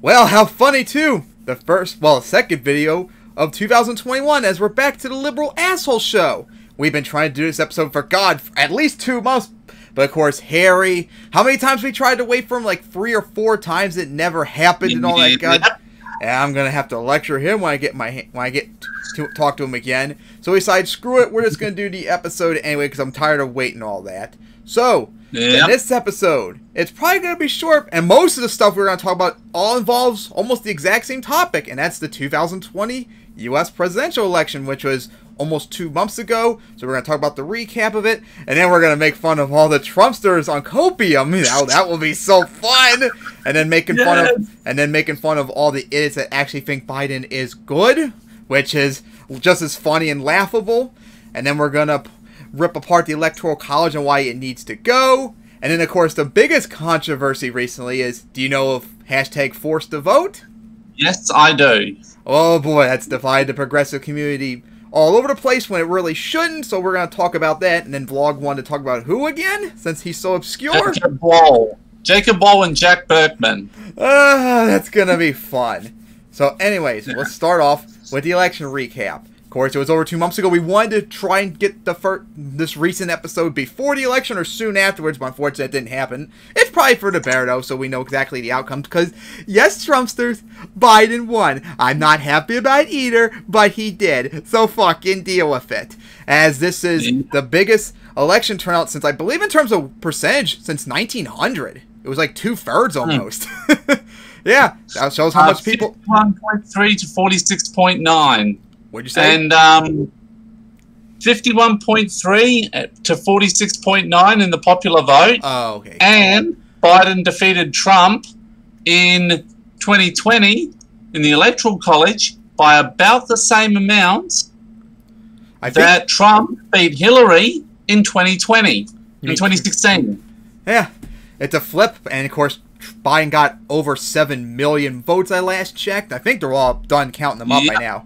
Well, how funny too. The second video of 2021 as we're back to the liberal asshole show. We've been trying to do this episode for at least 2 months. But of course, Harry, how many times we tried to wait for him? Like 3 or 4 times. It never happened and all that god. And I'm gonna have to lecture him when I get to talk to him again. So we decided, screw it, we're just gonna do the episode anyway because I'm tired of waiting all that. So in this episode, it's probably gonna be short, and most of the stuff we're gonna talk about all involves almost the exact same topic, and that's the 2020 U.S. presidential election, which was almost 2 months ago. So we're gonna talk about the recap of it, and then we're gonna make fun of all the Trumpsters on Copium. That will be so fun. And then making fun of all the idiots that actually think Biden is good, which is just as funny and laughable. And then we're gonna rip apart the Electoral College and why it needs to go. And then of course the biggest controversy recently is, do you know of hashtag ForceTheVote? Yes, I do. Oh boy, that's divided the progressive community all over the place when it really shouldn't, so we're going to talk about that, and then Vlog 1 to talk about who again, since he's so obscure? Jacob Wohl and Jack Berkman. That's going to be fun. So anyways, let's start off with the election recap. Of course, it was over 2 months ago. We wanted to try and get this recent episode before the election or soon afterwards, but unfortunately that didn't happen. It's probably for the better, though, so we know exactly the outcomes, because, yes, Trumpsters, Biden won. I'm not happy about it either, but he did, so fucking deal with it. As this is the biggest election turnout since, I believe in terms of percentage, since 1900. It was like 2/3 almost. Yeah, that shows how much people... 51.3 to 46.9. What'd you say? And 51.3 to 46.9 in the popular vote. Oh, okay. And Biden defeated Trump in 2020 in the Electoral College by about the same amount that Trump beat Hillary in 2020, in 2016. Yeah, it's a flip. And, of course, Biden got over 7 million votes I last checked. I think they're all done counting them up by now.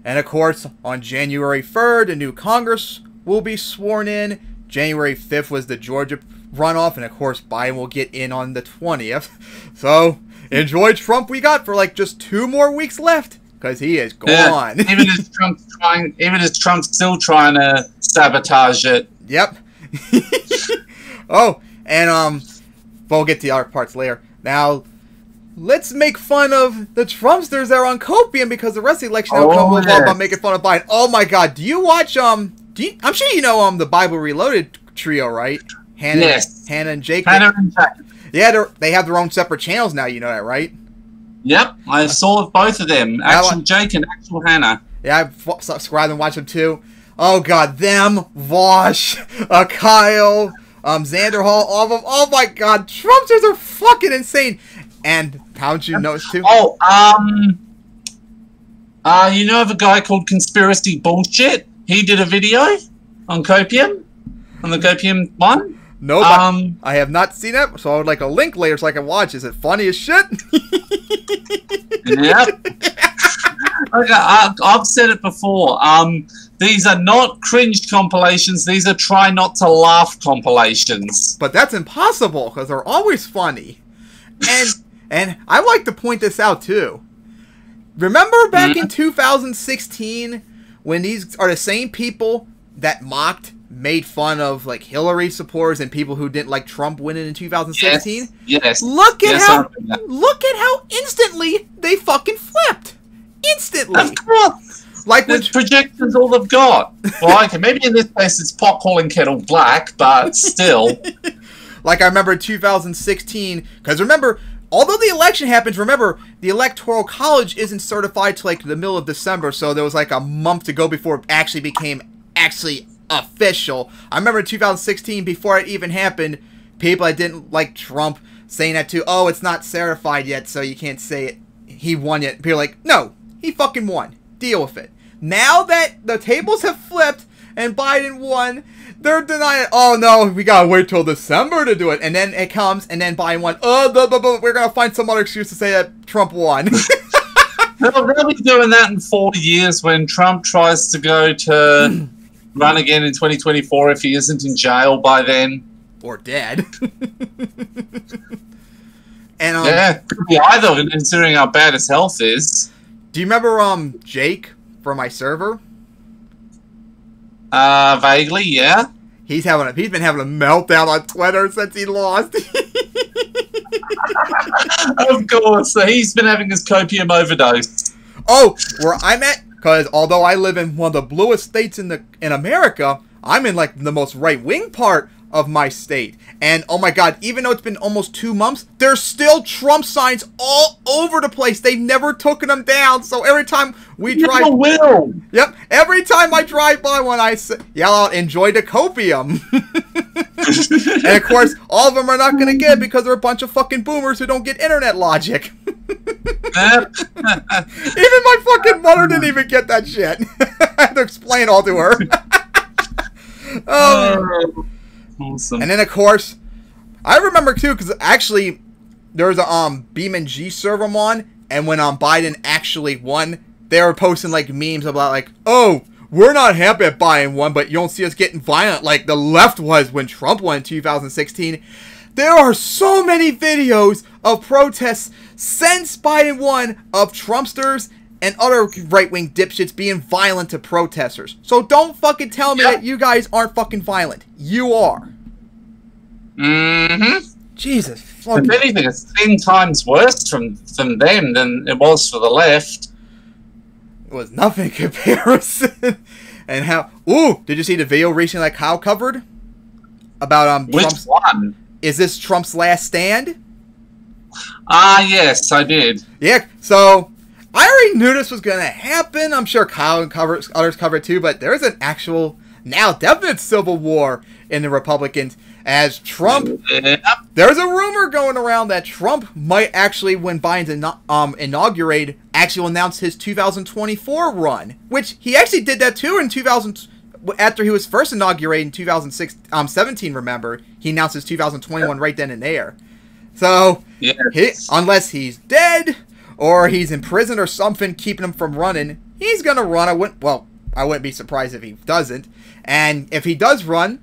And, of course, on January 3rd, a new Congress will be sworn in. January 5th was the Georgia runoff. And, of course, Biden will get in on the 20th. So, enjoy Trump. We got for, like, just 2 more weeks left. Because he is gone. Yeah, even as Trump's still trying to sabotage it. Yep. Oh, and, we'll get to the other parts later. Now... let's make fun of the Trumpsters that are on Copium, because the rest of the election outcome will involve about making fun of Biden. Oh my god, do you watch, I'm sure you know, the Bible Reloaded trio, right? Hannah and Jake. Hannah and Jack. Yeah, they have their own separate channels now, you know that, right? Yep, I saw both of them. Actual Jake and actual Hannah. Yeah, I subscribed and watched them too. Oh god, them, Vosh, Kyle, Xander Hall, all of them. Oh my god, Trumpsters are fucking insane. And how'd you notice too? Oh, you know of a guy called Conspiracy Bullshit? He did a video on Copium, on the Copium one. No, I have not seen it, so I would like a link later so I can watch. Is it funny as shit? Yep. Okay, I've said it before. These are not cringe compilations. These are try not to laugh compilations. But that's impossible because they're always funny. And I like to point this out too. Remember back in 2016 when these are the same people that made fun of like Hillary supporters and people who didn't like Trump winning in 2016? Yes. Look at how instantly they fucking flipped. Instantly. Of course. Like the projectors all they've got. Well, okay, maybe in this case it's pot calling kettle black, but still. Like I remember in 2016, because remember, although the election happens, remember, the Electoral College isn't certified till like the middle of December, so there was like a month to go before it actually became official. I remember in 2016, before it even happened, people that didn't like Trump saying that too, oh, it's not certified yet, so you can't say it. He won yet. People are like, no, he fucking won. Deal with it. Now that the tables have flipped and Biden won, they're denying it. Oh no, we gotta wait till December to do it. And then it comes, and then Biden won. We're gonna find some other excuse to say that Trump won. They'll be doing that in 4 years when Trump tries to go to run again in 2024 if he isn't in jail by then. Or dead. And yeah, could be either, considering how bad his health is. Do you remember Jake from my server? Vaguely, yeah. He's been having a meltdown on Twitter since he lost. Of course, so he's been having his copium overdose. Oh, where I'm at, because although I live in one of the bluest states in America, I'm in like the most right-wing part of my state. And oh my god, even though it's been almost 2 months, there's still Trump signs all over the place. They've never taken them down. So every time we drive... Will. Yep, every time I drive by one, I yell out, "Enjoy the copium." And of course, all of them are not going to get it because they're a bunch of fucking boomers who don't get internet logic. Even my fucking mother didn't even get that shit. I had to explain all to her. Awesome. And then, of course, I remember, too, because actually, there was a Beam and G server I'm on, and when Biden actually won, they were posting, like, memes about, like, oh, we're not happy at Biden won, but you don't see us getting violent like the left was when Trump won in 2016. There are so many videos of protests since Biden won of Trumpsters and other right-wing dipshits being violent to protesters. So don't fucking tell me that you guys aren't fucking violent. You are. Mm-hmm. Jesus fucking... If anything, it's 10 times worse from them than it was for the left. It was nothing in comparison. And how... Ooh! Did you see the video recently like Kyle covered? About Which Trump's... one? Is this Trump's last stand? Yes, I did. Yeah, so... I already knew this was going to happen. I'm sure Kyle and others covered too, but there is an actual, now definite civil war in the Republicans as Trump... There's a rumor going around that Trump might actually, when Biden's inaugurated, actually announce his 2024 run, which he actually did that too in 2000... After he was first inaugurated in 2017, remember, he announced his 2021 right then and there. So, unless he's dead... or he's in prison or something keeping him from running, he's going to run. I wouldn't be surprised if he doesn't. And if he does run,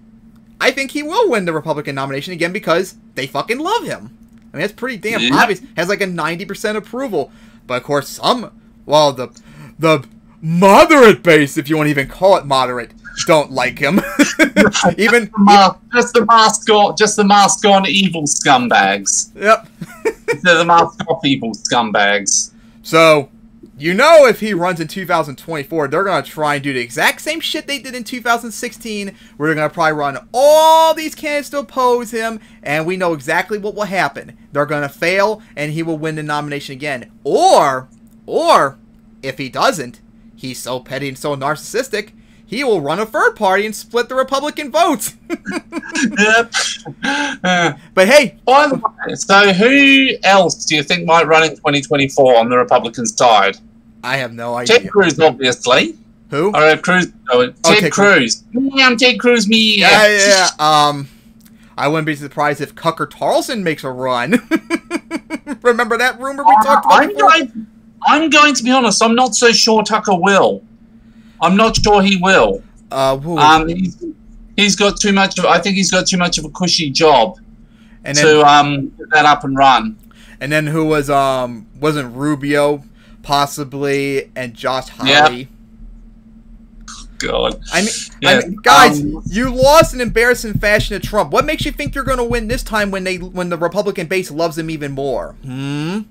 I think he will win the Republican nomination again because they fucking love him. I mean, it's pretty damn obvious. Has like a 90% approval. But of course, the moderate base, if you want to even call it moderate, don't like him. Just the mask on evil scumbags. Yep. They're the mask off evil scumbags. So, you know, if he runs in 2024, they're going to try and do the exact same shit they did in 2016, where they're going to probably run all these candidates to oppose him, and we know exactly what will happen. They're going to fail, and he will win the nomination again. Or, if he doesn't, he's so petty and so narcissistic, he will run a third party and split the Republican votes. Yep. But hey. By the way, so who else do you think might run in 2024 on the Republican side? I have no idea. Ted Cruz, obviously. Who? Or Cruz. Oh, Ted Cruz. I'm Ted Cruz, me. Yeah. I wouldn't be surprised if Tucker Carlson makes a run. Remember that rumor we talked about before? I'm going to be honest. I'm not so sure Tucker will. I'm not sure he will. He's got too much. I think he's got too much of a cushy job to get that up and run. And then who was wasn't Rubio possibly and Josh Hawley? God. I mean, guys, you lost in embarrassing fashion to Trump. What makes you think you're going to win this time when the Republican base loves him even more? Not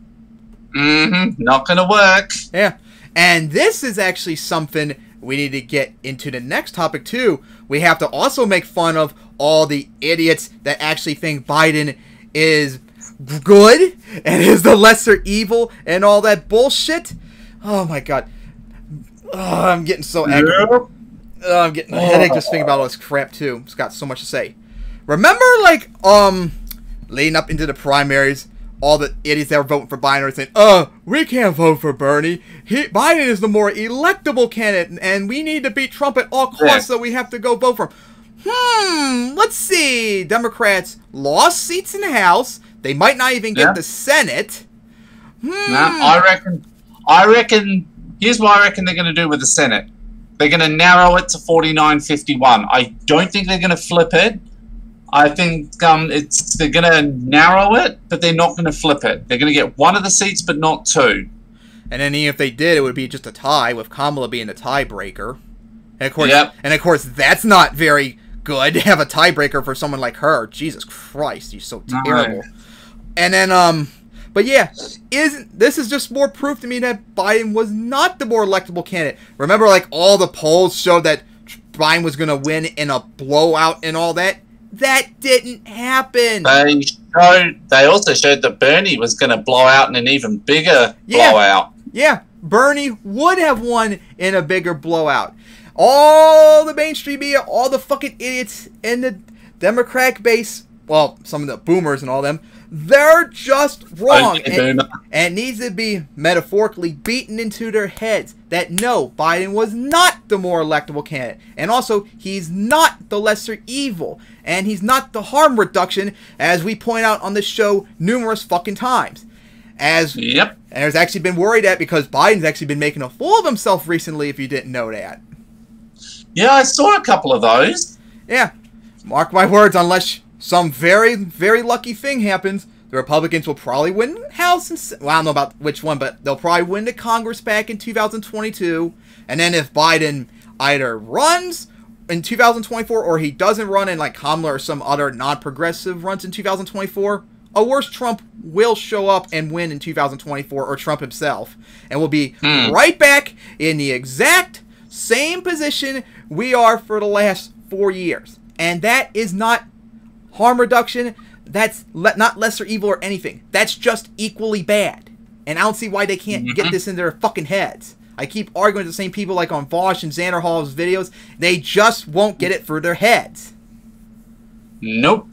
going to work. Yeah. And this is actually something we need to get into the next topic, too. We have to also make fun of all the idiots that actually think Biden is good and is the lesser evil and all that bullshit. Oh, my God. Oh, I'm getting so angry. Oh, I'm getting a headache just thinking about all this crap, too. It's got so much to say. Remember, like, leading up into the primaries, all the idiots that were voting for Biden are saying, we can't vote for Bernie. Biden is the more electable candidate, and we need to beat Trump at all costs, so we have to go vote for him. Let's see. Democrats lost seats in the House. They might not even get the Senate. I reckon, here's what I reckon they're going to do with the Senate. They're going to narrow it to 49-51. I don't think they're going to flip it, I think they're going to narrow it, but they're not going to flip it. They're going to get one of the seats, but not two. And then even if they did, it would be just a tie, with Kamala being the tiebreaker. And of course, that's not very good to have a tiebreaker for someone like her. Jesus Christ, she's so terrible. No. And then, but yeah, this is just more proof to me that Biden was not the more electable candidate. Remember, like, all the polls showed that Biden was going to win in a blowout and all that? That didn't happen. They also showed that Bernie was going to blow out in an even bigger blowout. Yeah, Bernie would have won in a bigger blowout. All the mainstream media, all the fucking idiots in the Democratic base, well, some of the boomers and all them, they're just wrong. And it needs to be metaphorically beaten into their heads that no, Biden was not the more electable candidate. And also, he's not the lesser evil. And he's not the harm reduction, as we point out on this show numerous fucking times. And there's actually been worried at, because Biden's actually been making a fool of himself recently, if you didn't know that. Yeah, I saw a couple of those. Yeah. Mark my words, unless some very, very lucky thing happens, the Republicans will probably win House and well, I don't know about which one, but they'll probably win the Congress back in 2022. And then if Biden either runs in 2024 or he doesn't run and like Kamala or some other non-progressive runs in 2024, a worse Trump will show up and win in 2024, or Trump himself. And we'll be right back in the exact same position we are for the last 4 years. And that is not harm reduction. That's not lesser evil or anything. That's just equally bad. And I don't see why they can't get this in their fucking heads. I keep arguing with the same people like on Abolish and Xander Hall's videos. They just won't get it through their heads. Nope.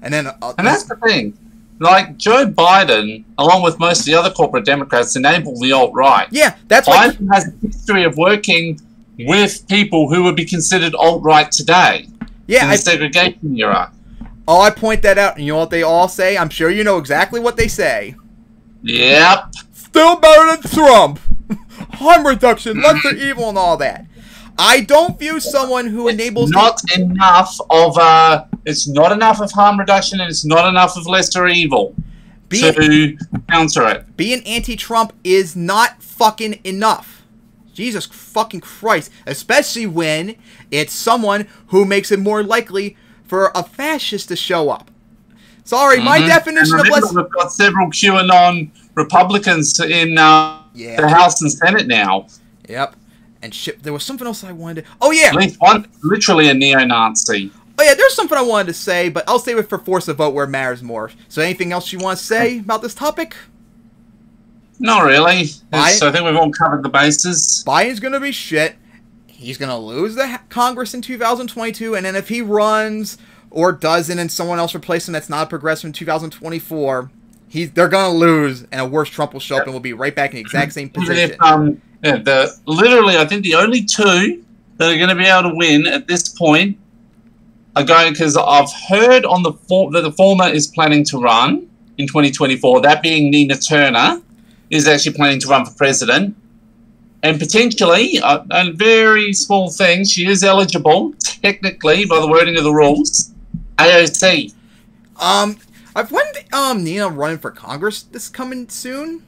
And then, and that's the thing. Like, Joe Biden, along with most of the other corporate Democrats, enabled the alt-right. Yeah, that's why Biden has a history of working with people who would be considered alt-right today. Yeah, in the segregation era. Oh, I point that out, and you know what they all say? I'm sure you know exactly what they say. Yep. Still better than Trump. Harm reduction, lesser evil, and all that. I don't view someone who enables... It's not enough of harm reduction, and it's not enough of lesser evil to counter it. Being anti-Trump is not fucking enough. Jesus fucking Christ. Especially when it's someone who makes it more likely for a fascist to show up. Sorry, my definition of lesser... We've got several QAnon Republicans in the House and Senate now. Yep. And shit, there was something else I wanted to... Oh, yeah! At least one, literally a neo-Nazi. Oh, yeah, there's something I wanted to say, but I'll save it for ForceTheVote where it matters more. So anything else you want to say about this topic? Not really. I think we've all covered the bases. Biden's going to be shit. He's going to lose the Congress in 2022, and then if he runs or doesn't and someone else replaces him that's not a progressive in 2024, they're going to lose, and a worse Trump will show up and we'll be right back in the exact same position. Literally, I think the only two that are going to be able to win at this point are going, because I've heard on that the former is planning to run in 2024, that being Nina Turner, is actually planning to run for president. And potentially, a very small thing, she is eligible, technically, by the wording of the rules, AOC. When Nina running for Congress this coming soon?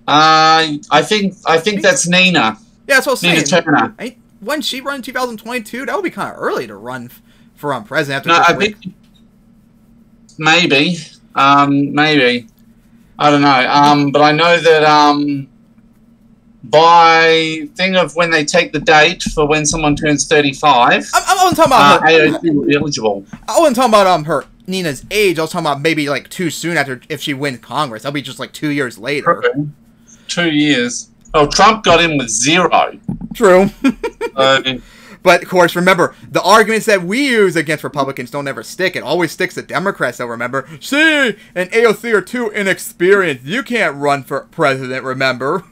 I think that's Nina. Yeah, that's what I was saying. Nina Turner. When she run in 2022, that would be kind of early to run for president. After I think maybe. I don't know. But I know that by thing of when they take the date for when someone turns 35, I wasn't talking about her. AOC will be eligible. I wasn't talking about her Nina's age. I was talking about maybe like too soon after if she wins Congress. That'll be just like 2 years later. Okay. 2 years. Oh, Trump got in with 0. True. But, of course, remember, the arguments that we use against Republicans don't ever stick. It always sticks to Democrats, though, remember. She and AOC are too inexperienced. You can't run for president, remember?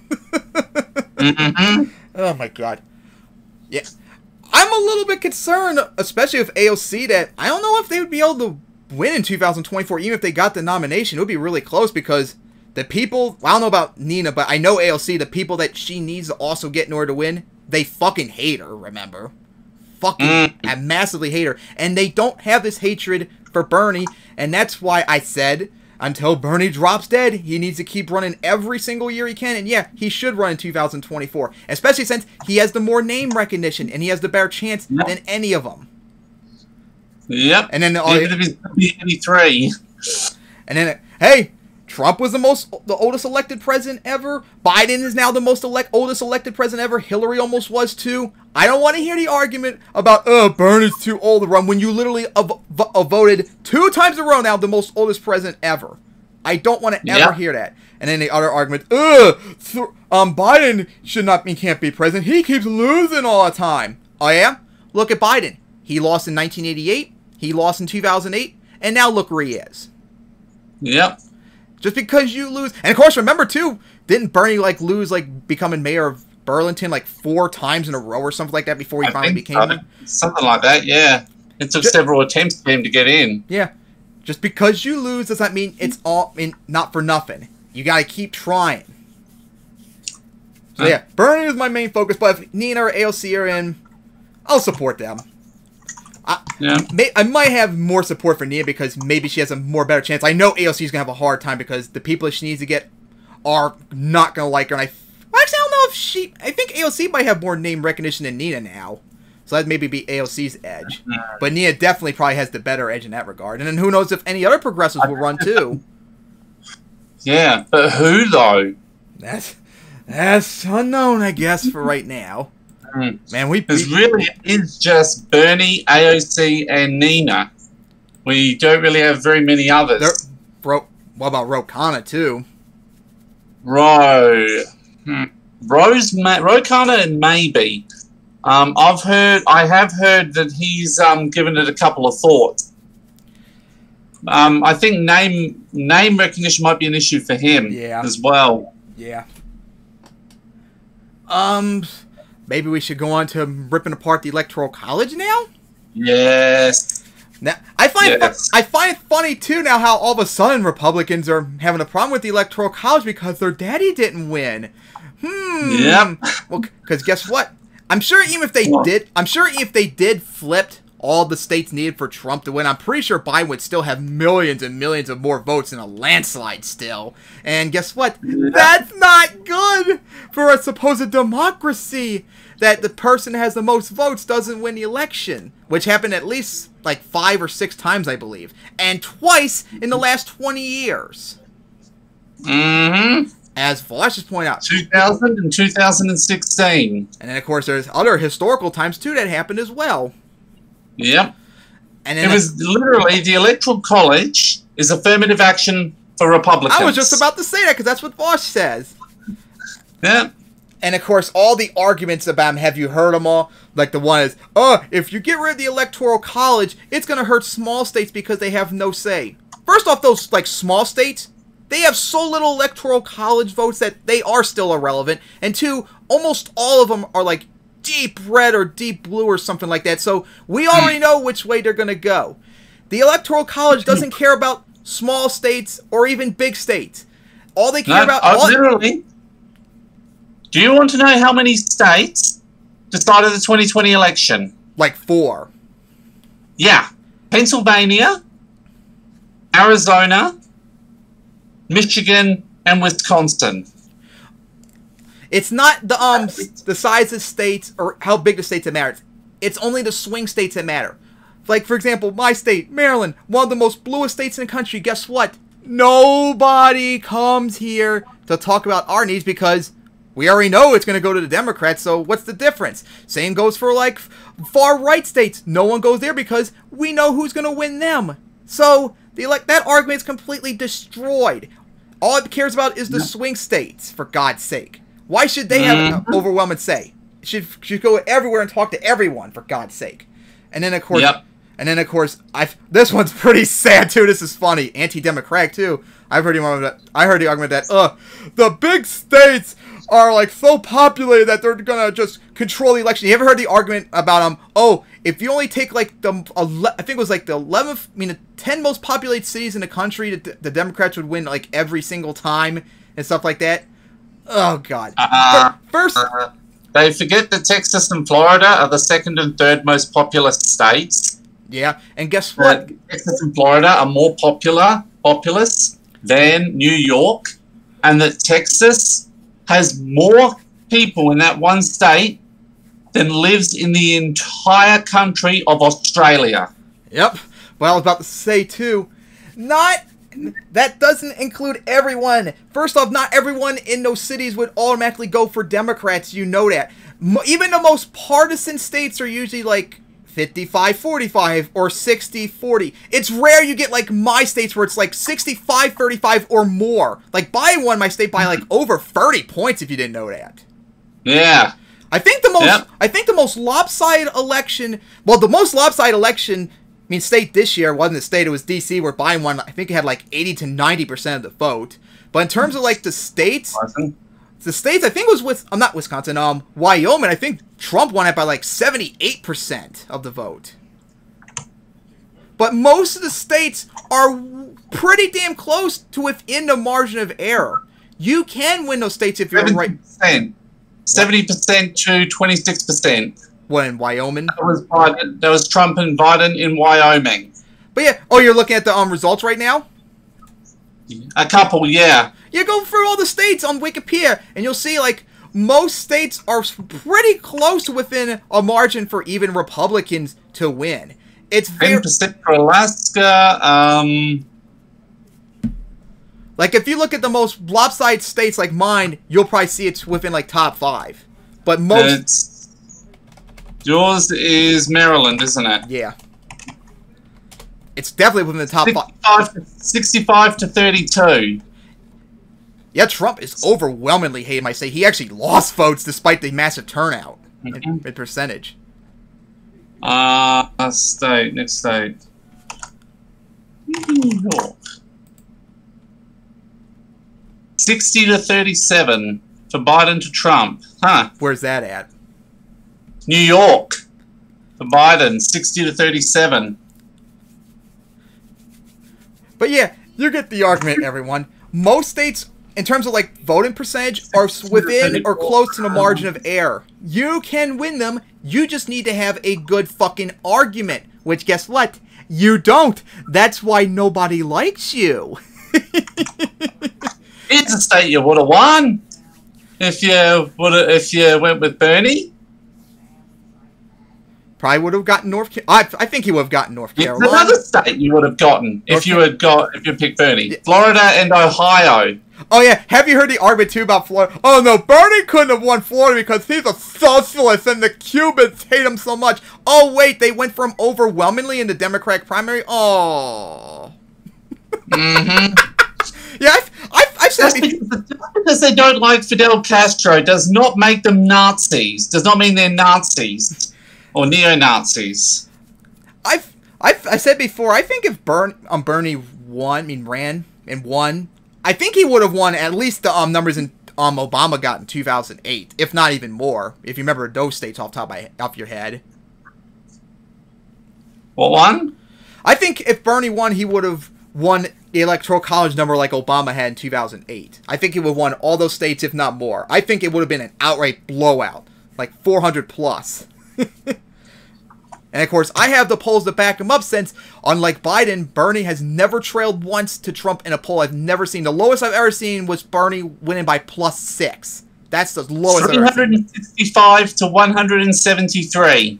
Oh, my God. Yeah. I'm a little bit concerned, especially with AOC, that I don't know if they would be able to win in 2024, even if they got the nomination. It would be really close because... the people, I don't know about Nina, but I know AOC, the people that she needs to also get in order to win, they fucking hate her, remember? fucking massively hate her. And they don't have this hatred for Bernie, and that's why I said, until Bernie drops dead, he needs to keep running every single year he can, and yeah, he should run in 2024, especially since he has the more name recognition, and he has the better chance than any of them. Yep. And then even if he's 83. And then, hey, Trump was the oldest elected president ever. Biden is now the oldest elected president ever. Hillary almost was too. I don't want to hear the argument about, Bernie's too old to run when you literally voted 2 times in a row now the most oldest president ever. I don't want to ever hear that. And then the other argument, Biden can't be president. He keeps losing all the time. Oh yeah? Look at Biden. He lost in 1988. He lost in 2008. And now look where he is. Yep. Just because you lose, and of course, remember too, didn't Bernie lose becoming mayor of Burlington 4 times in a row or something like that before he finally became one? Something like that, yeah. It took several attempts for him to get in. Yeah, just because you lose does not mean it's all not for nothing. You got to keep trying. So yeah, Bernie is my main focus, but if Nina or AOC are in, I'll support them. I might have more support for Nia because maybe she has a better chance. I know AOC is going to have a hard time because the people that she needs to get are not going to like her. And actually, I don't know if I think AOC might have more name recognition than Nina now. So that'd maybe be AOC's edge. But Nia definitely probably has the better edge in that regard. And then who knows if any other progressives will run too. Yeah, but who though? That's unknown, I guess, for right now. Man, because really it is just Bernie, AOC, and Nina. We don't really have very many others. What about Ro Khanna too? Ro Khanna, maybe. I have heard that he's given it a couple of thoughts. I think name recognition might be an issue for him as well. Yeah. Maybe we should go on to ripping apart the Electoral College now? Yes. Now, I find it funny, too, now how all of a sudden Republicans are having a problem with the Electoral College because their daddy didn't win. Yep. Well, because guess what? I'm sure if they did flipped all the states needed for Trump to win, I'm pretty sure Biden would still have millions and millions of more votes in a landslide still. And guess what? That's not good for a supposed democracy, that the person that has the most votes doesn't win the election, which happened at least 5 or 6 times, I believe, and twice in the last 20 years. Mm-hmm. As Flash just pointed out, 2000 and 2016. And then, of course, there's other historical times, too, that happened as well. Yep. And then it was literally the Electoral College is affirmative action for Republicans. I was just about to say that because that's what Bosch says. Yeah. And of course, all the arguments about him, have you heard them all? Like the one is, if you get rid of the Electoral College, it's going to hurt small states because they have no say. First off, those small states, they have so little Electoral College votes that they are still irrelevant. And 2, almost all of them are deep red or deep blue or something like that. So we already know which way they're going to go. The Electoral College doesn't care about small states or even big states. All they care about... literally. Do you want to know how many states decided the 2020 election? 4. Yeah. Pennsylvania, Arizona, Michigan, and Wisconsin. It's not the size of states or how big the states that matter. It's only the swing states that matter. For example, my state, Maryland, one of the most bluest states in the country. Guess what? Nobody comes here to talk about our needs because we already know it's going to go to the Democrats, so what's the difference? Same goes for, far-right states. No one goes there because we know who's going to win them. So, that argument is completely destroyed. All it cares about is the swing states, for God's sake. Why should they have an overwhelming say? It should go everywhere and talk to everyone, for God's sake. And then, of course, this one's pretty sad, too. This is funny. Anti-democratic, too. I heard the argument that, the big states are, so populated that they're gonna just control the election. You ever heard the argument about, if you only take, I think it was, the 10 most populated cities in the country, the Democrats would win, every single time and stuff like that? Oh, God. They forget that Texas and Florida are the second and third most populous states. Yeah, and guess what? Texas and Florida are more populous than New York, and that Texas has more people in that one state than lives in the entire country of Australia. Yep. Well, I was about to say, too, that doesn't include everyone. First off, not everyone in those cities would automatically go for Democrats. You know that. Even the most partisan states are usually like 55-45 or 60-40. It's rare you get like my states where it's like 65-35 or more. Like Biden won my state by like over 30 points if you didn't know that. Yeah. I think the most lopsided election, well, the most lopsided election, state this year wasn't the state, it was DC where Biden won. I think it had like 80 to 90% of the vote. But in terms of like the states, I think it was not Wisconsin, Wyoming, I think Trump won it by like 78% of the vote. But most of the states are pretty damn close to within the margin of error. You can win those states if you're 70%. right. 70% to 26%. What, in Wyoming? That was Biden. That was Trump and Biden in Wyoming. But yeah, you're looking at the results right now? A couple, yeah. You go through all the states on Wikipedia, and you'll see, like, most states are pretty close to within a margin for even Republicans to win. It's 10% for Alaska. Like, if you look at the most lopsided states like mine, you'll probably see it's within, like, top 5. But most... Yours is Maryland, isn't it? Yeah. It's definitely within the top 5. 65 to 32. Yeah, Trump is overwhelmingly hated, I say. He actually lost votes despite the massive turnout in percentage. Next state. New York. 60 to 37 for Biden to Trump. Huh. Where's that at? New York for Biden, 60 to 37. But yeah, you get the argument, everyone. Most states, in terms of like voting percentage, are within or close to the margin of error. You can win them. You just need to have a good fucking argument. Which, guess what? You don't. That's why nobody likes you. It's a state you would have won if you went with Bernie. Probably would have gotten North Carolina. I think he would have gotten North Carolina. It's another state you would have gotten if you picked Bernie. Yeah. Florida and Ohio. Oh yeah, have you heard the argument too about Florida? Oh no, Bernie couldn't have won Florida because he's a socialist and the Cubans hate him so much. Oh wait, they went for him overwhelmingly in the Democratic primary. Oh. Yeah, I've said just because they don't like Fidel Castro does not make them Nazis. Does not mean they're Nazis. Or neo-Nazis. I've said before, I think if Bernie ran and won, I think he would have won at least the numbers in Obama got in 2008, if not even more, if you remember those states off your head. What one? I think if Bernie won, he would have won the Electoral College number like Obama had in 2008. I think he would have won all those states, if not more. I think it would have been an outright blowout, like 400 plus. And of course, I have the polls to back him up since, unlike Biden, Bernie has never trailed once to Trump in a poll I've never seen. The lowest I've ever seen was Bernie winning by +6. That's the lowest I've ever seen. 365 to 173.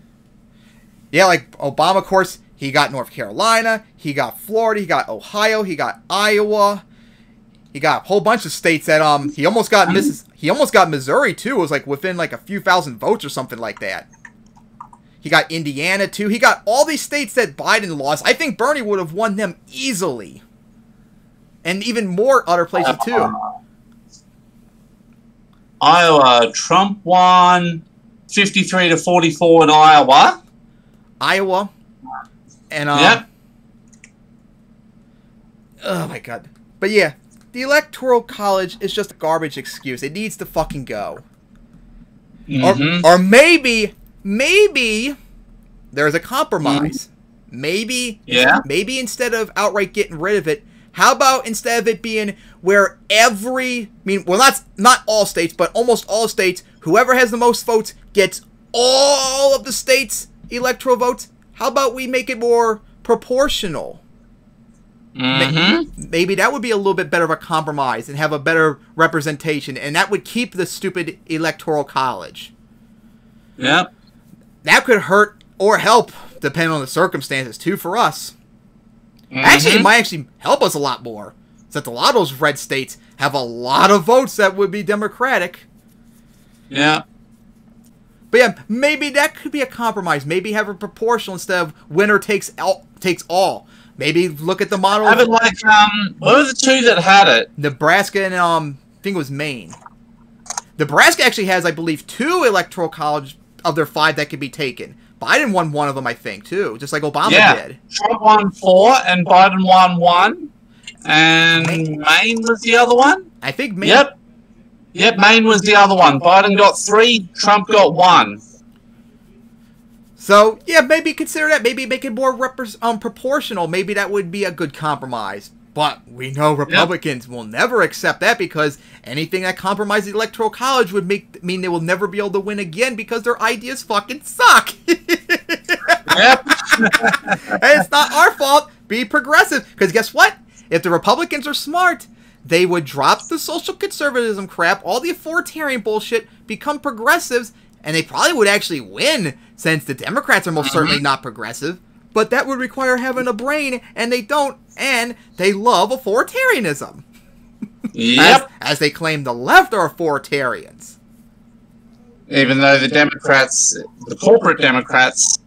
Yeah, like Obama, of course, he got North Carolina, he got Florida, he got Ohio, he got Iowa. He got a whole bunch of states that he almost got Missouri too. It was like within like a few thousand votes or something like that. He got Indiana, too. He got all these states that Biden lost. I think Bernie would have won them easily. And even more other places, too. Iowa. Trump won 53 to 44 in Iowa. Iowa. And, yep. Oh, my God. But, yeah. The Electoral College is just a garbage excuse. It needs to fucking go. Or maybe there's a compromise. Maybe instead of outright getting rid of it, how about instead of it being where not all states, but almost all states whoever has the most votes gets all of the state's electoral votes. How about we make it more proportional? Maybe that would be a little bit better of a compromise and have a better representation, and that would keep the stupid Electoral College. Yep. That could hurt or help, depending on the circumstances, too, for us. Actually, it might actually help us a lot more, since a lot of those red states have a lot of votes that would be Democratic. Yeah. But yeah, maybe that could be a compromise. Maybe have a proportional instead of winner takes all. Maybe look at the model. Have it like, what were the two that had it? Nebraska and, I think it was Maine. Nebraska actually has, I believe, 2 Electoral College of their 5 that could be taken. Biden won one of them, I think, too. Just like Obama did. Trump won 4 and Biden won 1. And Maine was the other one? I think Maine. Yep, Maine was the other one. Biden got 3, Trump got 1. So, yeah, maybe consider that. Maybe make it more proportional. Maybe that would be a good compromise. But we know Republicans will never accept that, because anything that compromises the Electoral College would mean they will never be able to win again because their ideas fucking suck. Yep. And it's not our fault. Be progressive. Because guess what? If the Republicans are smart, they would drop the social conservatism crap, all the authoritarian bullshit, become progressives, and they probably would actually win, since the Democrats are most certainly not progressive. But that would require having a brain, and they don't, and they love authoritarianism. Yep. As they claim the left are authoritarians. Even though the Democrats, the corporate Democrats,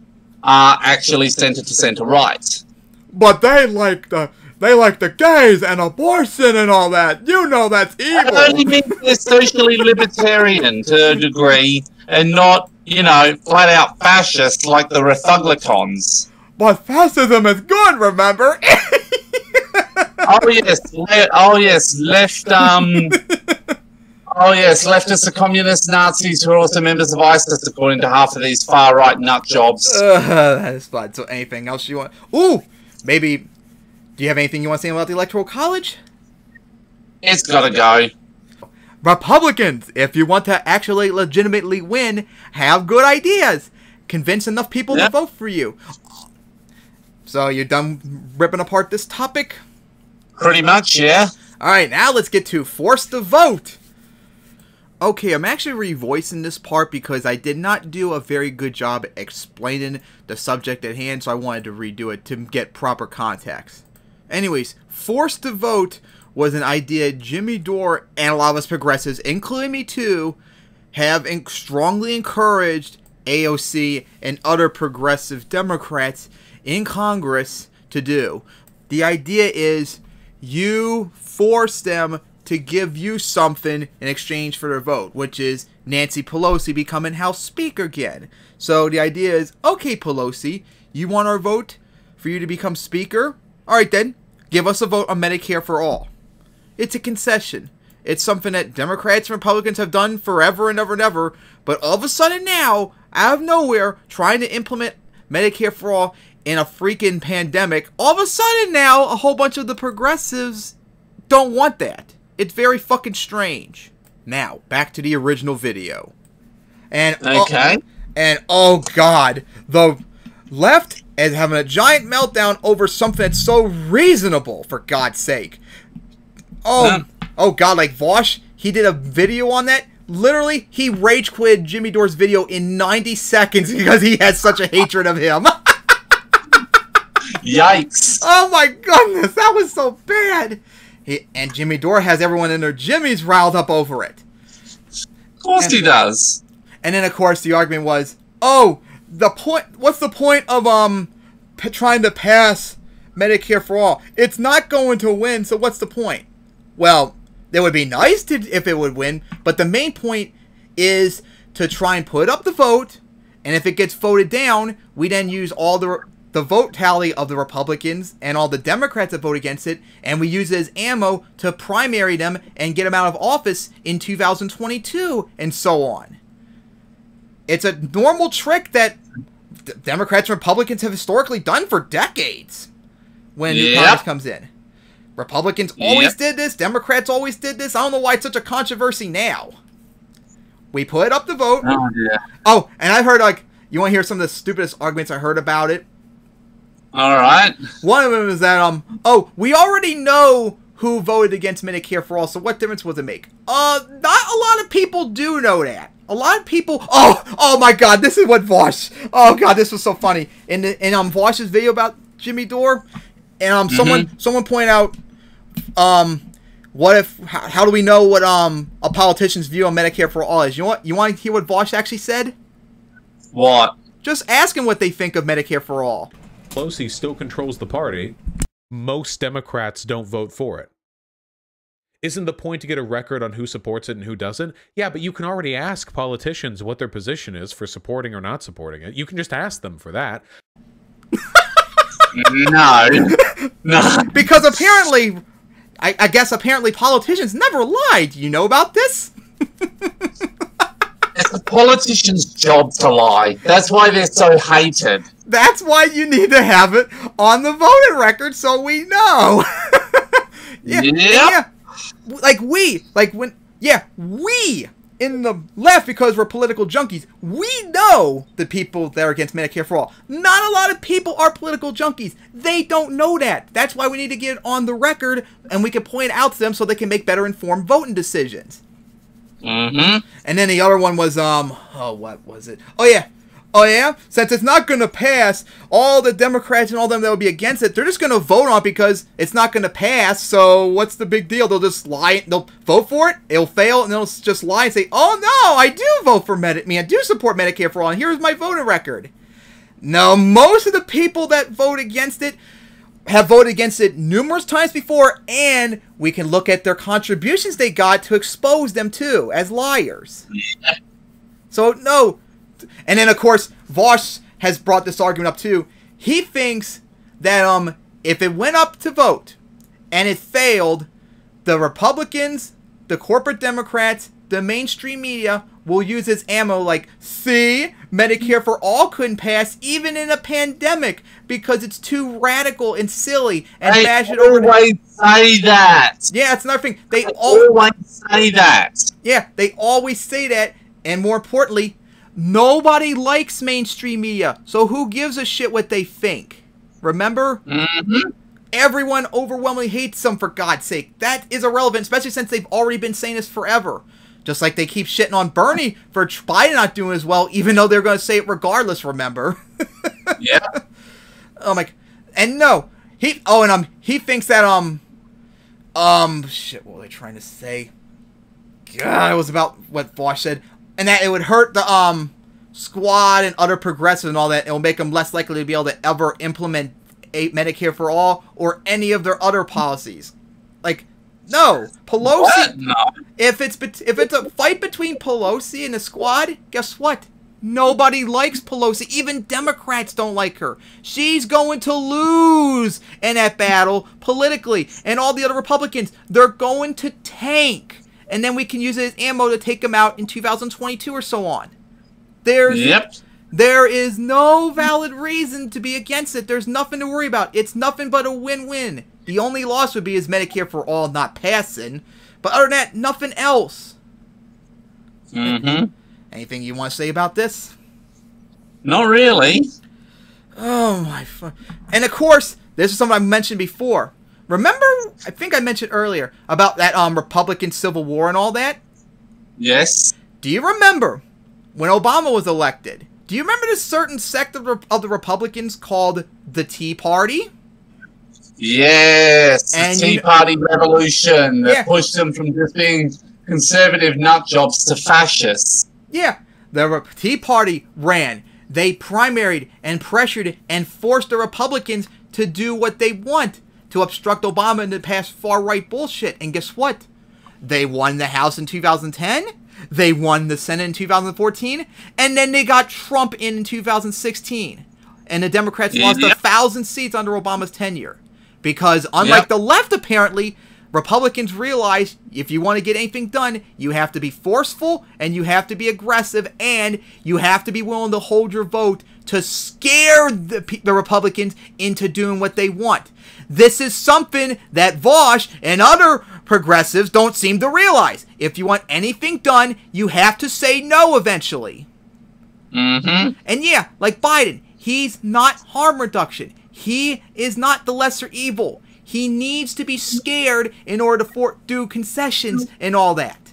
are actually center-to-center right. But they like the gays and abortion and all that. You know that's evil. I only mean they're socially libertarian to a degree, and not, flat-out fascist like the Republicans. But fascism is good, remember? Oh yes, left. Leftists are communist Nazis who are also members of ISIS, according to half of these far-right nut jobs. That is fun. So, anything else you want? Ooh, maybe. Do you have anything you want to say about the Electoral College? It's gotta go. Republicans, if you want to actually legitimately win, have good ideas. Convince enough people to vote for you. So, you're done ripping apart this topic? Pretty much, yeah. Alright, now let's get to Force the Vote. Okay, I'm actually revoicing this part because I did not do a very good job explaining the subject at hand, so I wanted to redo it to get proper context. Anyways, Force the Vote was an idea Jimmy Dore and a lot of us progressives, including me too, have strongly encouraged AOC and other progressive Democrats in Congress to do. The idea is you force them to give you something in exchange for their vote, which is Nancy Pelosi becoming House Speaker again. So the idea is, okay, Pelosi, you want our vote for you to become Speaker? Alright then, give us a vote on Medicare for All. It's a concession. It's something that Democrats and Republicans have done forever and ever and ever, but all of a sudden now, out of nowhere, trying to implement Medicare for All in a freaking pandemic, all of a sudden now, a whole bunch of the progressives don't want that. It's very fucking strange. Now, back to the original video. And okay. Oh god, the left is having a giant meltdown over something that's so reasonable, for God's sake. Oh god, like Vosh, he did a video on that. Literally, he rage quit Jimmy Dore's video in 90 seconds because he has such a hatred of him. Yikes. Oh my goodness, that was so bad. And Jimmy Dore has everyone in their jimmies riled up over it. Of course he does. And then, of course, the argument was, oh, what's the point of trying to pass Medicare for All? It's not going to win, so what's the point? Well, it would be nice if it would win, but the main point is to try and put up the vote, and if it gets voted down, we then use all the vote tally of the Republicans and all the Democrats that vote against it, and we use it as ammo to primary them and get them out of office in 2022, and so on. It's a normal trick that Democrats and Republicans have historically done for decades when new Congress comes in. Republicans always did this, Democrats always did this. I don't know why it's such a controversy now. We put it up to vote. Oh, yeah. Oh, and I heard, like, you want to hear some of the stupidest arguments I heard about it? All right. One of them is that, oh, we already know who voted against Medicare for All, so what difference would it make? Not a lot of people do know that. A lot of people, oh my god, this is what Vosh, oh god, this was so funny. In Vosh's video about Jimmy Dore, and someone pointed out, how do we know what a politician's view on Medicare for All is? You want to hear what Vosh actually said? What? Just ask them what they think of Medicare for All. Pelosi still controls the party. Most Democrats don't vote for it. Isn't the point to get a record on who supports it and who doesn't? Yeah, but you can already ask politicians what their position is for supporting or not supporting it. You can just ask them for that. No. Because apparently, I guess apparently politicians never lied. You know about this? It's a politician's job to lie. That's why they're so hated. That's why you need to have it on the voting record so we know. Yeah. We in the left, because we're political junkies, we know the people that are against Medicare for All. Not a lot of people are political junkies. They don't know that. That's why we need to get it on the record, and we can point it out to them so they can make better informed voting decisions. Mm-hmm. And then the other one was, what was it? Oh yeah? Since it's not going to pass, all the Democrats and all them that would be against it, they're just going to vote on it because it's not going to pass, so what's the big deal? They'll just lie, they'll vote for it, it'll fail, and they'll just lie and say, oh no, I do vote for I do support Medicare for All, and here's my voting record. Now, most of the people that vote against it have voted against it numerous times before, and we can look at their contributions they got to expose them too as liars. Yeah. So, no. And then, of course, Vosh has brought this argument up, too. He thinks that if it went up to vote and it failed, the Republicans, the corporate Democrats, the mainstream media will use its ammo like, see, Medicare for All couldn't pass even in a pandemic because it's too radical and silly and bash it over. They always say that. Yeah, it's another thing. They always say that. Yeah, they always say that, and more importantly, nobody likes mainstream media, so who gives a shit what they think? Remember? Mm-hmm. Everyone overwhelmingly hates them, for God's sake. That is irrelevant, especially since they've already been saying this forever. Just like they keep shitting on Bernie for Biden not doing as well, even though they're going to say it regardless, remember? Yeah. Oh my... And no, he thinks that, shit, what were they trying to say? God, it was about what Vosh said. And that it would hurt the squad and other progressives and all that. It will make them less likely to be able to ever implement Medicare for All or any of their other policies. Like, no, Pelosi. What? No. If it's a fight between Pelosi and the squad, guess what? Nobody likes Pelosi. Even Democrats don't like her. She's going to lose in that battle politically, and all the other Republicans, they're going to tank. And then we can use it as ammo to take them out in 2022 or so on. There is no valid reason to be against it. There's nothing to worry about. It's nothing but a win-win. The only loss would be is Medicare for All not passing. But other than that, nothing else. Mm-hmm. Anything you want to say about this? Not really. Oh, my... And, of course, this is something I mentioned before. Remember, I think I mentioned earlier, about that Republican Civil War and all that? Yes. Do you remember when Obama was elected? Do you remember this certain sect of the Republicans called the Tea Party? Yes, and the Tea Party revolution that pushed them from just being conservative nut jobs to fascists. Yeah, the Tea Party ran. They primaried and pressured and forced the Republicans to do what they want, to obstruct Obama and to pass far-right bullshit. And guess what? They won the House in 2010. They won the Senate in 2014. And then they got Trump in 2016. And the Democrats lost 1,000 seats under Obama's tenure. Because unlike the left, apparently, Republicans realize if you want to get anything done, you have to be forceful and you have to be aggressive and you have to be willing to hold your vote to scare the Republicans into doing what they want. This is something that Vosh and other progressives don't seem to realize. If you want anything done, you have to say no eventually. Mm-hmm. And yeah, like Biden, he's not harm reduction. He is not the lesser evil. He needs to be scared in order to do concessions and all that.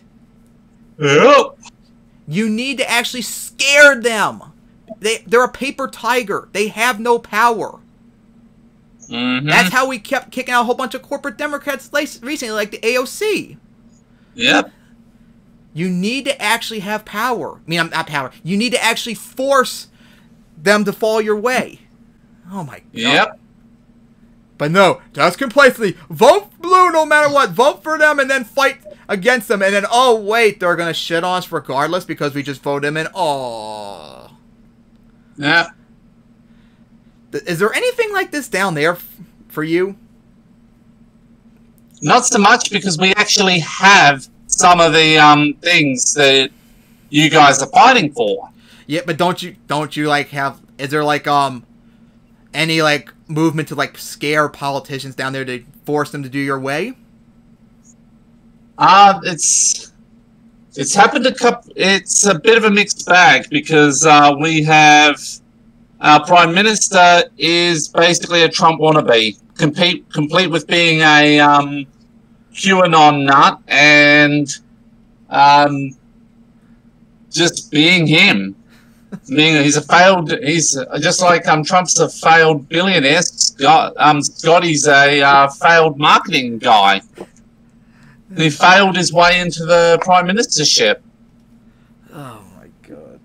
Yep. You need to actually scare them. They're a paper tiger. They have no power. Mm-hmm. That's how we kept kicking out a whole bunch of corporate Democrats recently, like the AOC. Yep. You need to actually have power. I mean, not power. You need to actually force them to fall your way. Oh my God. Yep. But no, just complacently. Vote blue no matter what. Vote for them and then fight against them. And then, oh wait, they're going to shit on us regardless because we just voted them in. Oh. Yeah. Is there anything like this down there for you? Not so much, because we actually have some of the things that you guys are fighting for. Yeah, but don't you like have? Is there like any like movement to like scare politicians down there to force them to do your way? It's happened a couple. It's a bit of a mixed bag, because we have our Prime Minister is basically a Trump wannabe, complete with being a QAnon nut and just being him. He's just like Trump's a failed billionaire. Scotty's a failed marketing guy. He failed his way into the prime ministership. Oh my God!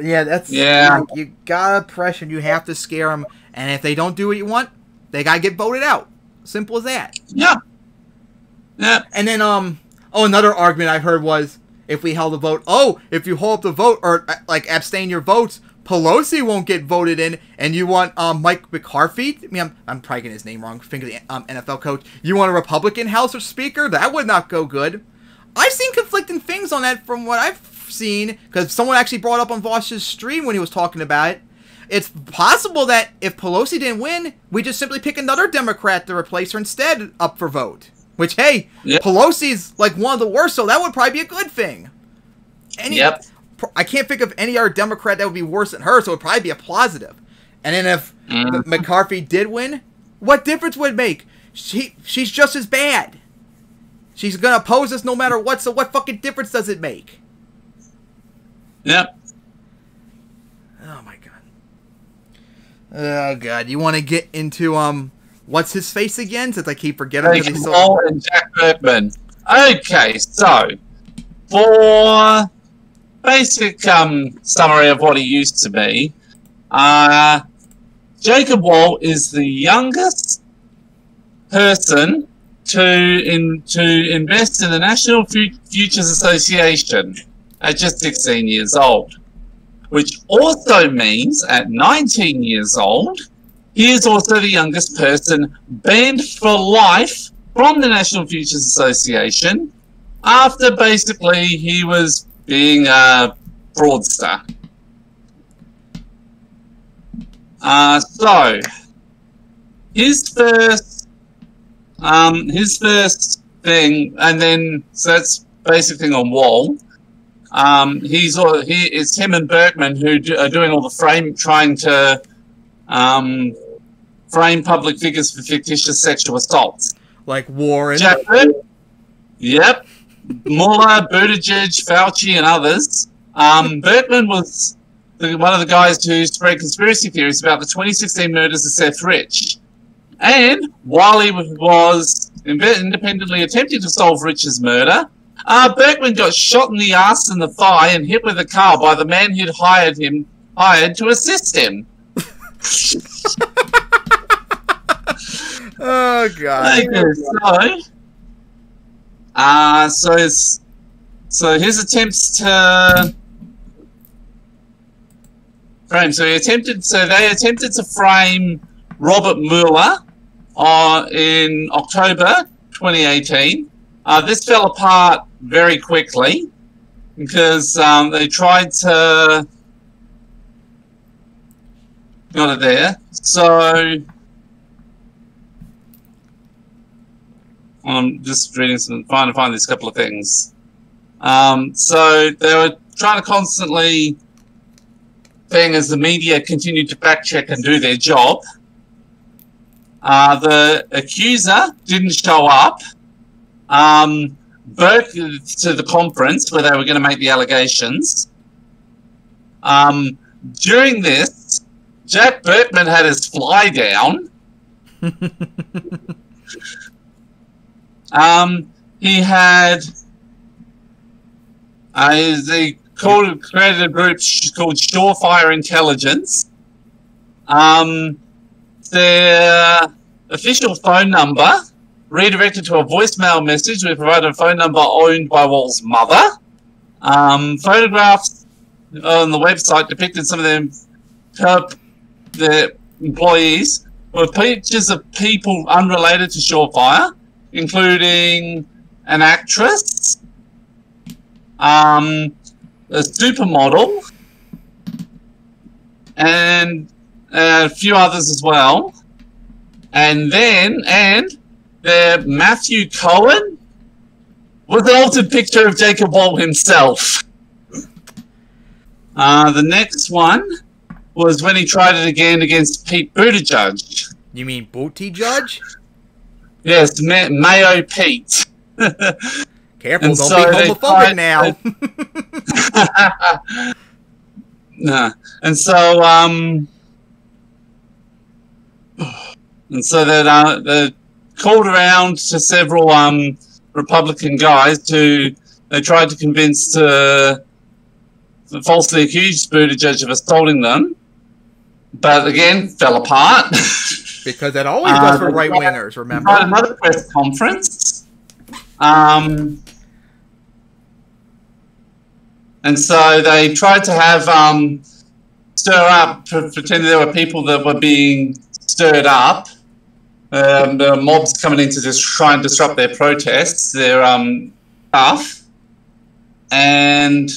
Yeah, that's You gotta pressure. You have to scare them, and if they don't do what you want, they gotta get voted out. Simple as that. Yeah. Yeah. And then another argument I heard was, if we held a vote, if you hold up the vote or like abstain your votes, Pelosi won't get voted in, and you want Mike McCarthy. I mean, I'm probably getting his name wrong. Finger the NFL coach. You want a Republican House or Speaker? That would not go good. I've seen conflicting things on that from what I've seen, because someone actually brought up on Vosh's stream when he was talking about it. It's possible that if Pelosi didn't win, we just simply pick another Democrat to replace her instead up for vote. Which, hey, yep. Pelosi's like one of the worst, so that would probably be a good thing. Yep. I can't think of any other Democrat that would be worse than her, so it would probably be a positive. And then if McCarthy did win, what difference would it make? She's just as bad. She's going to oppose us no matter what, so what fucking difference does it make? Yep. Oh, my God. Oh, God. You want to get into, what's his face again? Since I keep forgetting. Wohl and Jack Bergman. Okay, so for basic summary of what he used to be, Jacob Wohl is the youngest person to invest in the National Futures Association at just 16 years old, which also means at 19 years old, he is also the youngest person banned for life from the National Futures Association after basically he was being a fraudster. So his first thing, and then so that's basic thing on Wohl. It's him and Berkman who are doing all the trying to frame public figures for fictitious sexual assaults. Like Warren. Yep. Mueller, Buttigieg, Fauci, and others. Berkman was one of the guys who spread conspiracy theories about the 2016 murders of Seth Rich. And while he was independently attempting to solve Rich's murder, Berkman got shot in the ass and the thigh and hit with a car by the man who'd hired to assist him. Oh, God. So his attempts to frame. They attempted to frame Robert Mueller in October 2018. This fell apart very quickly because they tried to got it there. So I'm just reading trying to find these couple of things. So they were trying to constantly, as the media continued to fact check and do their job. The accuser didn't show up. Burke to the conference where they were going to make the allegations. During this, Jack Berkman had his fly down. He had they created a group called Surefire Intelligence. Their official phone number redirected to a voicemail message. We provided a phone number owned by Wohl's mother. Photographs on the website depicted some of their employees with pictures of people unrelated to Surefire, including an actress, a supermodel, and a few others as well. And their Matthew Cohen was an altered picture of Jacob Wohl himself. The next one was when he tried it again against Pete Buttigieg. You mean Booty Judge? Yes, Mayo Pete. Careful, don't be homophobic now. No. And so they called around to several Republican guys who they tried to convince to falsely accused Buttigieg of assaulting them, but again fell apart. Because that always does for right-wingers, remember? Another press conference. And so they tried to have stir up, pretend there were people that were being stirred up. The mobs coming in to just try and disrupt their protests, their stuff. And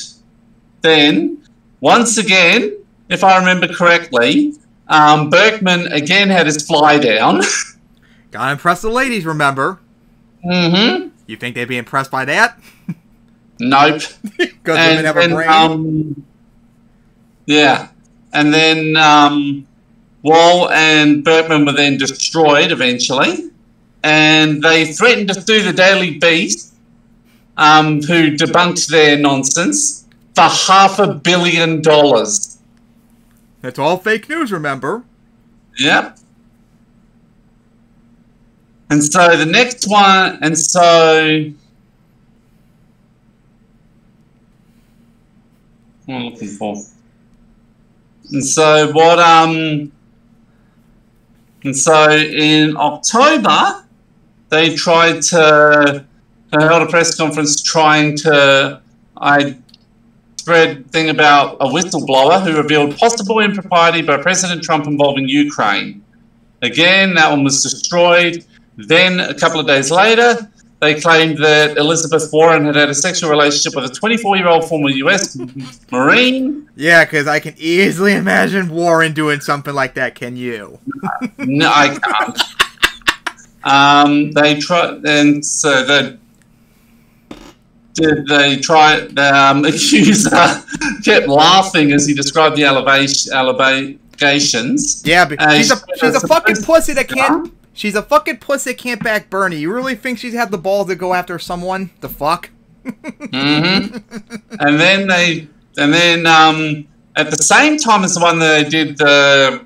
then, once again, if I remember correctly, Berkman again had his fly down. Gotta impress the ladies, remember? Mm-hmm. You think they'd be impressed by that? Nope. Because women have a brain? Yeah. And then Wohl and Berkman were then destroyed eventually. And they threatened to sue the Daily Beast, who debunked their nonsense, for $500 million. That's all fake news, remember? Yep. And so the next one, what am I looking for? And so in October, they tried to held a press conference trying to spread thing about a whistleblower who revealed possible impropriety by President Trump involving Ukraine. Again, that one was destroyed. Then, a couple of days later, they claimed that Elizabeth Warren had a sexual relationship with a 24-year-old former U.S. Marine. Yeah, because I can easily imagine Warren doing something like that, can you? No, I can't. They tried, and so the accuser kept laughing as he described the allegations. Yeah, but she's a fucking pussy that can't. She's a fucking pussy that can't back Bernie. You really think she's had the balls to go after someone? The fuck? Mm-hmm. And then at the same time as the one that they did the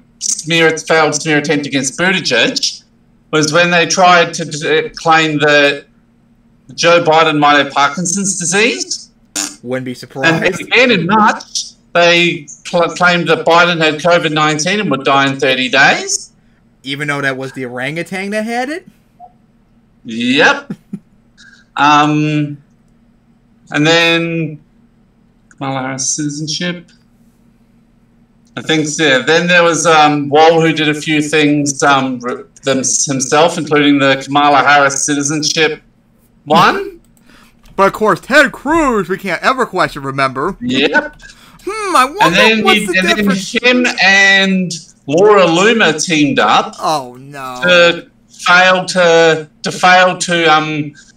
failed smear attempt against Buttigieg was when they tried to claim that Joe Biden might have Parkinson's disease. Wouldn't be surprised. And again in March, they claimed that Biden had COVID-19 and would die in 30 days. Even though that was the orangutan that had it? Yep. And then Kamala Harris citizenship. I think, yeah. Then there was Wohl, who did a few things himself, including the Kamala Harris citizenship one. But of course, Ted Cruz, we can't ever question, remember? Yep. I wonder what's the difference. Then him and Laura Loomer teamed up. Oh no! To failed to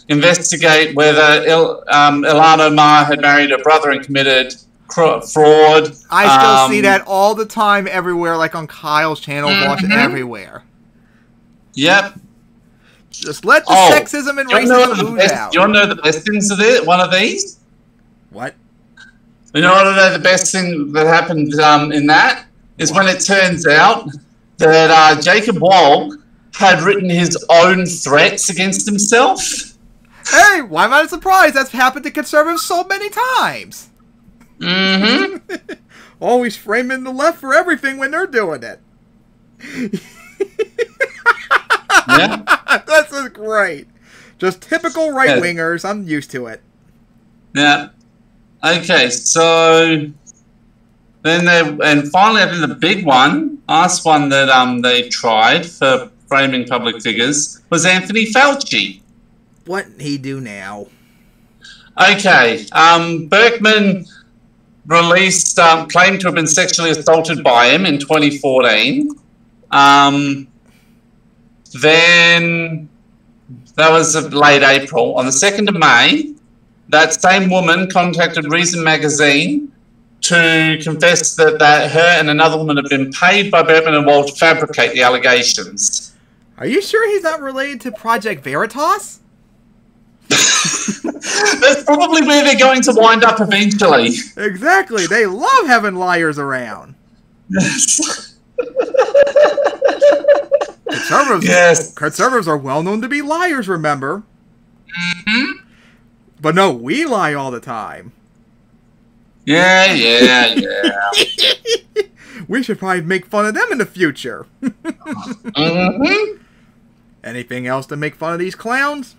investigate whether Ilhan Omar had married her brother and committed fraud. I still see that all the time, everywhere, like on Kyle's channel, watch it everywhere. Yep. Just let the sexism and racism ooze out. You want to know the best things of it? One of these? What? You know what I know the best thing that happened in that? Is when it turns out that Jacob Wohl had written his own threats against himself. Hey, why am I surprised? That's happened to conservatives so many times. Mm-hmm. Always framing the left for everything when they're doing it. Yeah. This is great. Just typical right-wingers. I'm used to it. Yeah. Okay, so then finally, I think the big one, last one that they tried for framing public figures was Anthony Fauci. What he do now? Okay, Berkman released claimed to have been sexually assaulted by him in 2014. Then that was late April. On the 2nd of May, that same woman contacted Reason Magazine to confess that her and another woman had been paid by Berkman and Wohl to fabricate the allegations. Are you sure he's not related to Project Veritas? That's probably where they're going to wind up eventually. Exactly. They love having liars around. Conservatives are well known to be liars, remember? Mm-hmm. But no, we lie all the time. Yeah. We should probably make fun of them in the future. Mm-hmm. Anything else to make fun of these clowns?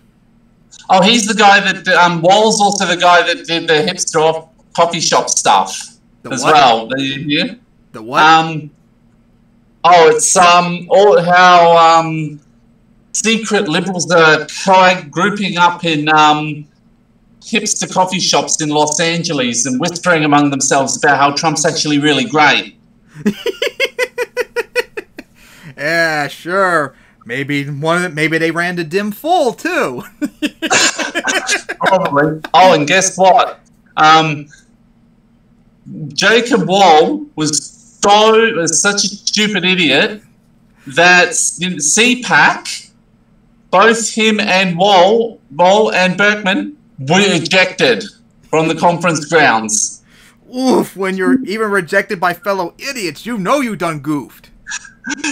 Oh, he's the guy that... Wohl's also the guy that did the hipster coffee shop stuff as well. The what? It's all how secret liberals are grouping up in hipster coffee shops in Los Angeles and whispering among themselves about how Trump's actually really great. Yeah, sure. Maybe they ran to dim full too. Probably. Oh, and guess what? Jacob Wohl was such a stupid idiot that in CPAC, both him and Wohl and Berkman were ejected from the conference grounds. Oof, when you're even rejected by fellow idiots, you know you done goofed.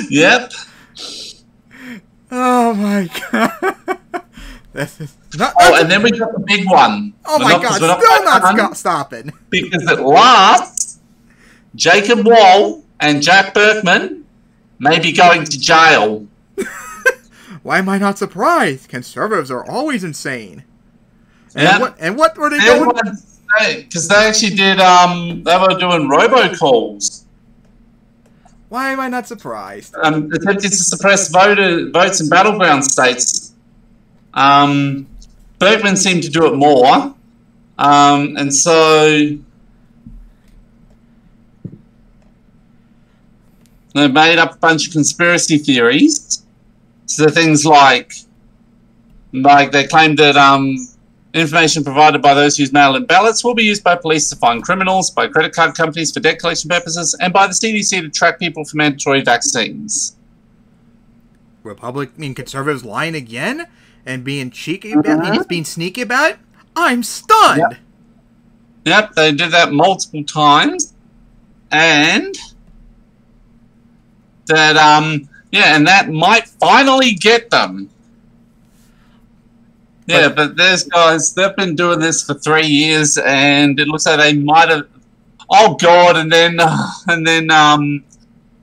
Yep. Oh my god. And then we got the big one. Oh my god, still not stopping. Because at last, Jacob Wohl and Jack Berkman may be going to jail. Why am I not surprised? Conservatives are always insane. And what were they doing? Because they actually did, they were doing robocalls. Why am I not surprised? Attempted to suppress votes in battleground states. Berkman seemed to do it more. And so they made up a bunch of conspiracy theories. So things like they claimed that information provided by those who use mail-in ballots will be used by police to find criminals, by credit card companies for debt collection purposes, and by the CDC to track people for mandatory vaccines. Conservatives lying again and being cheeky about it, being sneaky about it? I'm stunned. Yep, they did that multiple times, and that and that might finally get them. Yeah, but there's guys, they've been doing this for 3 years, and it looks like they might have... Oh, God, and then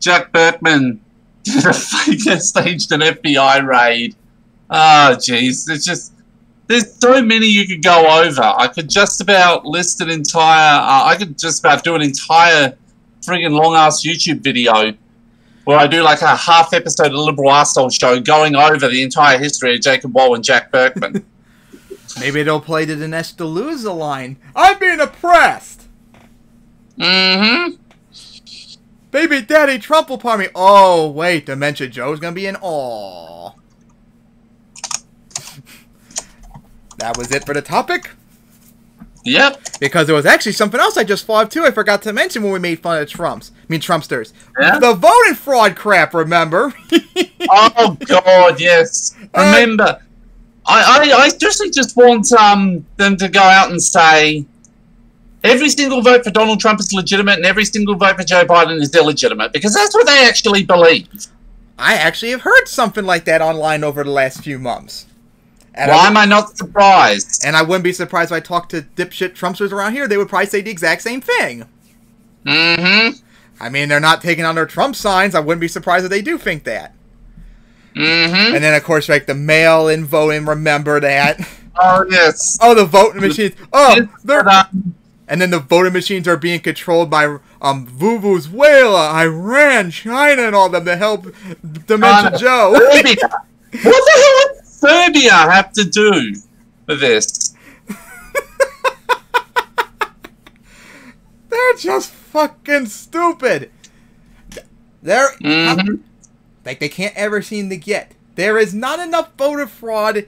Jack Berkman staged an FBI raid. Oh, jeez. It's just... There's so many you could go over. I could just about list an entire... I could just about do an entire friggin' long-ass YouTube video where I do like a half-episode of the Liberal Arsehole Show going over the entire history of Jacob Wohl and Jack Berkman. Maybe they'll play the Dinesh D'Souza line. I'm being oppressed. Mm-hmm. Baby Daddy Trump will pardon me. Oh, wait. Dementia Joe's going to be in awe. that was it for the topic. Yep. Because there was actually something else I just thought of, too. I forgot to mention when we made fun of Trumpsters. Yeah? The voting fraud crap, remember? Oh, God, yes. Remember, I seriously just want them to go out and say every single vote for Donald Trump is legitimate and every single vote for Joe Biden is illegitimate. Because that's what they actually believe. I actually have heard something like that online over the last few months. And Why am I not surprised? And I wouldn't be surprised if I talked to dipshit Trumpsters around here. They would probably say the exact same thing. Mm-hmm. I mean, they're not taking on their Trump signs. I wouldn't be surprised if they do think that. Mm-hmm. And then, of course, like the mail-in voting, remember that. Oh, yes. Oh, the voting machines. Oh, they're... And then the voting machines are being controlled by Venezuela, Iran, China, and all them to help Dementia Joe. Serbia. What the hell does Serbia have to do with this? They're just fucking stupid. They're like they can't ever seem to get. There is not enough voter fraud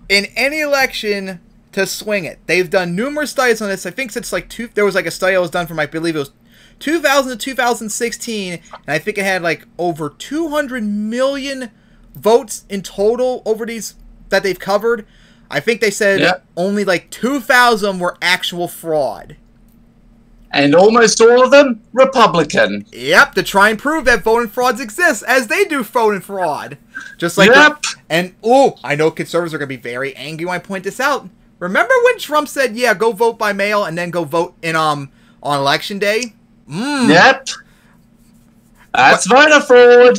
in any election to swing it. They've done numerous studies on this. I think since there was like a study that was done from I believe it was 2000 to 2016, and I think it had like over 200 million votes in total over these that they've covered. I think they said only like 2,000 were actual fraud. And almost all of them Republican. Yep, to try and prove that voting frauds exist, as they do voting fraud. Just like I know conservatives are going to be very angry when I point this out. Remember when Trump said, yeah, go vote by mail and then go vote in on election day? Yep. That's voter fraud.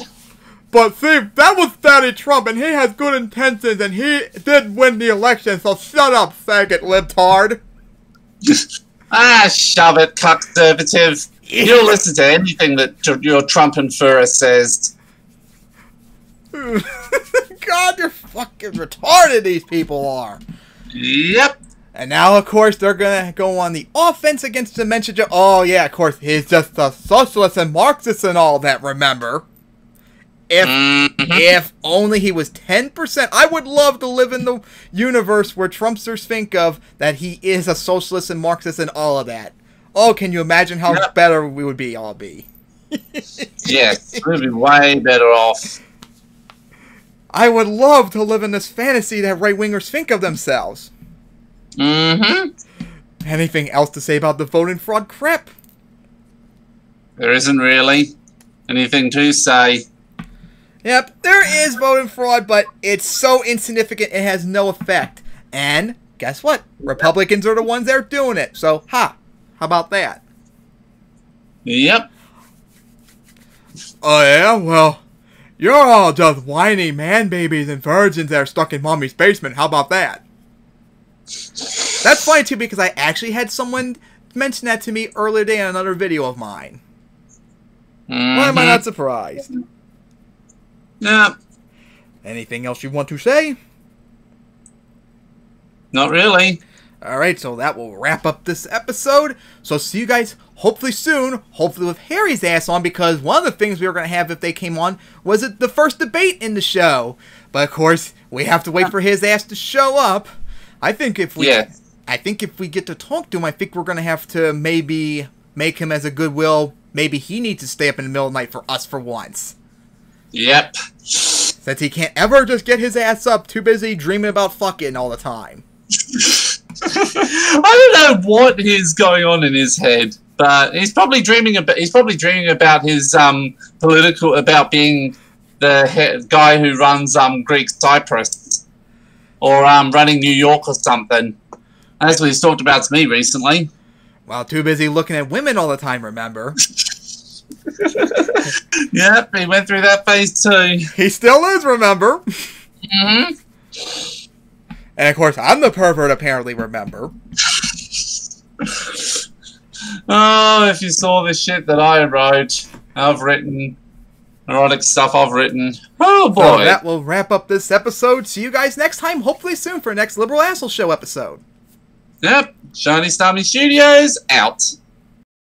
But see, that was Daddy Trump, and he has good intentions, and he did win the election, so shut up, faggot libtard. Shove it, conservative. You'll listen to anything that your Trumpenführer says. God, you're fucking retarded, these people are. Yep. And now, of course, they're going to go on the offense against Dementia Joe. Oh, yeah, of course, he's just a socialist and Marxist and all that, remember? If only he was 10%. I would love to live in the universe where Trumpsters think of that he is a socialist and Marxist and all of that. Oh, can you imagine how better we would all be? Yes, we'd be way better off. I would love to live in this fantasy that right-wingers think of themselves. Anything else to say about the voting fraud crap? There isn't really anything to say. Yep, there is voting fraud, but it's so insignificant it has no effect. And guess what? Republicans are the ones that are doing it. So, how about that? Yep. Oh yeah? Well, you're all just whiny man-babies and virgins that are stuck in mommy's basement. How about that? That's funny, too, because I actually had someone mention that to me earlier today in another video of mine. Why am I not surprised? Yeah. Anything else you want to say? Not really. Alright, so that will wrap up this episode. So see you guys hopefully soon, hopefully with Harry's ass on, because one of the things we were going to have if they came on was the first debate in the show. But of course, we have to wait for his ass to show up. I think if we get to talk to him, I think we're going to have to maybe make him as a goodwill. Maybe he needs to stay up in the middle of the night for us for once. Yep. Since he can't ever just get his ass up, too busy dreaming about fucking all the time. I don't know what is going on in his head, but he's probably dreaming about his political, about being the guy who runs Greek Cyprus or running New York or something. That's what he's talked about to me recently. Well, too busy looking at women all the time, remember? Yep, he went through that phase too. He still is, remember? Mm-hmm. And of course, I'm the pervert, apparently, remember? Oh, if you saw the shit that I've written, erotic stuff I've written. Oh boy. So that will wrap up this episode. See you guys next time, hopefully soon, for our next Liberal Asshole Show episode. Yep, Shiny Starmy Studios, out.